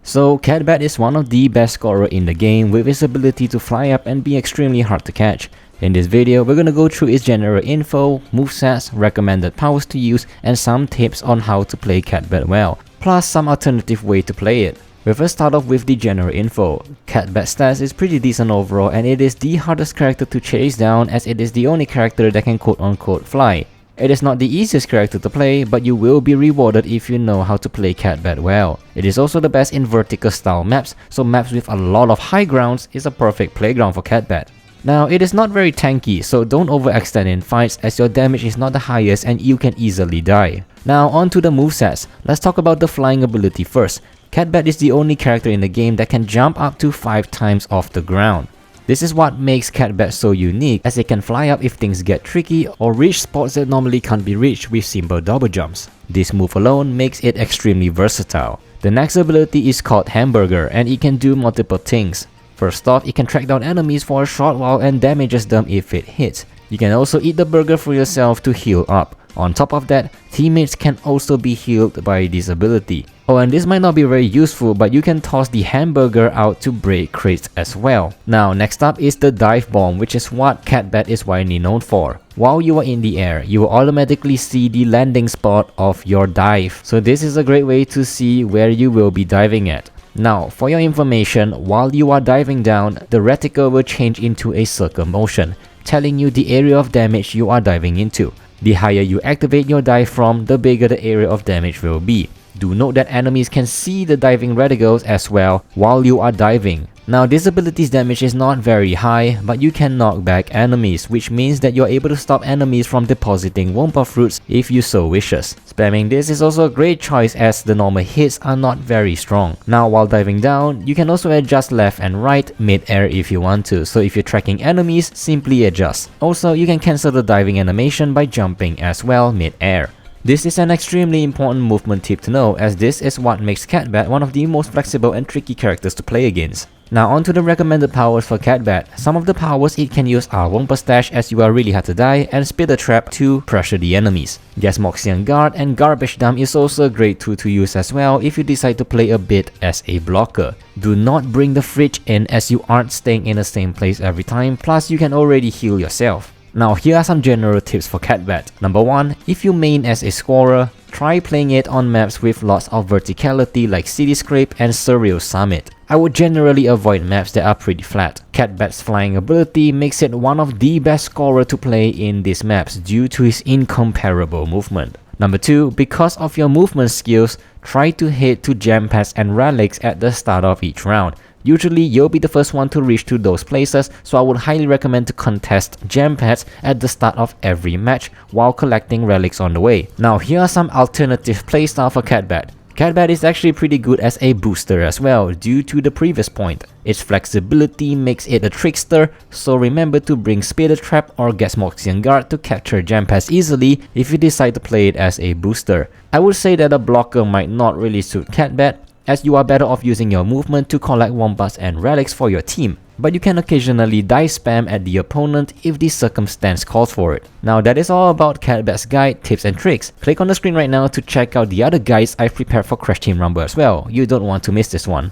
So Catbat is one of the best scorer in the game with its ability to fly up and be extremely hard to catch. In this video, we're gonna go through its general info, movesets, recommended powers to use, and some tips on how to play Catbat well, plus some alternative way to play it. We'll first start off with the general info. Catbat stats is pretty decent overall, and it is the hardest character to chase down as it is the only character that can quote-unquote fly. It is not the easiest character to play, but you will be rewarded if you know how to play Catbat well. It is also the best in vertical style maps, so maps with a lot of high grounds is a perfect playground for Catbat. Now, it is not very tanky, so don't overextend in fights as your damage is not the highest and you can easily die. Now, on to the movesets. Let's talk about the flying ability first. Catbat is the only character in the game that can jump up to 5 times off the ground. This is what makes Catbat so unique, as it can fly up if things get tricky or reach spots that normally can't be reached with simple double jumps. This move alone makes it extremely versatile. The next ability is called Hamburger, and it can do multiple things. First off, it can track down enemies for a short while and damages them if it hits. You can also eat the burger for yourself to heal up. On top of that, teammates can also be healed by this ability. Oh, and this might not be very useful, but you can toss the hamburger out to break crates as well. Now, next up is the dive bomb, which is what Catbat is widely known for. While you are in the air, you will automatically see the landing spot of your dive. So this is a great way to see where you will be diving at. Now, for your information, while you are diving down, the reticle will change into a circle motion, telling you the area of damage you are diving into. The higher you activate your dive from, the bigger the area of damage will be. Do note that enemies can see the diving reticles as well while you are diving. Now, this ability's damage is not very high, but you can knock back enemies, which means that you're able to stop enemies from depositing Wumpa fruits if you so wishes. Spamming this is also a great choice as the normal hits are not very strong. Now, while diving down, you can also adjust left and right mid-air if you want to, so if you're tracking enemies, simply adjust. Also, you can cancel the diving animation by jumping as well mid-air. This is an extremely important movement tip to know, as this is what makes Catbat one of the most flexible and tricky characters to play against. Now on to the recommended powers for Catbat. Some of the powers it can use are Wumpa Stash as you are really hard to die, and Spitter Trap to pressure the enemies. Gasmoxian Guard and Garbage Dump is also a great tool to use as well if you decide to play a bit as a blocker. Do not bring the fridge in as you aren't staying in the same place every time, plus you can already heal yourself. Now here are some general tips for Catbat. Number 1. If you main as a scorer, try playing it on maps with lots of verticality like Cityscape and Surreal Summit. I would generally avoid maps that are pretty flat. Catbat's flying ability makes it one of the best scorer to play in these maps due to his incomparable movement. Number 2. Because of your movement skills, try to hit to jam pads and relics at the start of each round. Usually, you'll be the first one to reach to those places, so I would highly recommend to contest gem pads at the start of every match while collecting relics on the way. Now, here are some alternative playstyle for Catbat. Catbat is actually pretty good as a booster as well due to the previous point. Its flexibility makes it a trickster, so remember to bring Spitter Trap or Gasmoxian Guard to capture gem pads easily if you decide to play it as a booster. I would say that a blocker might not really suit Catbat, as you are better off using your movement to collect Wumpas and relics for your team, but you can occasionally dive spam at the opponent if the circumstance calls for it. Now that is all about Catbat's guide, tips and tricks. Click on the screen right now to check out the other guides I've prepared for Crash Team Rumble as well. You don't want to miss this one.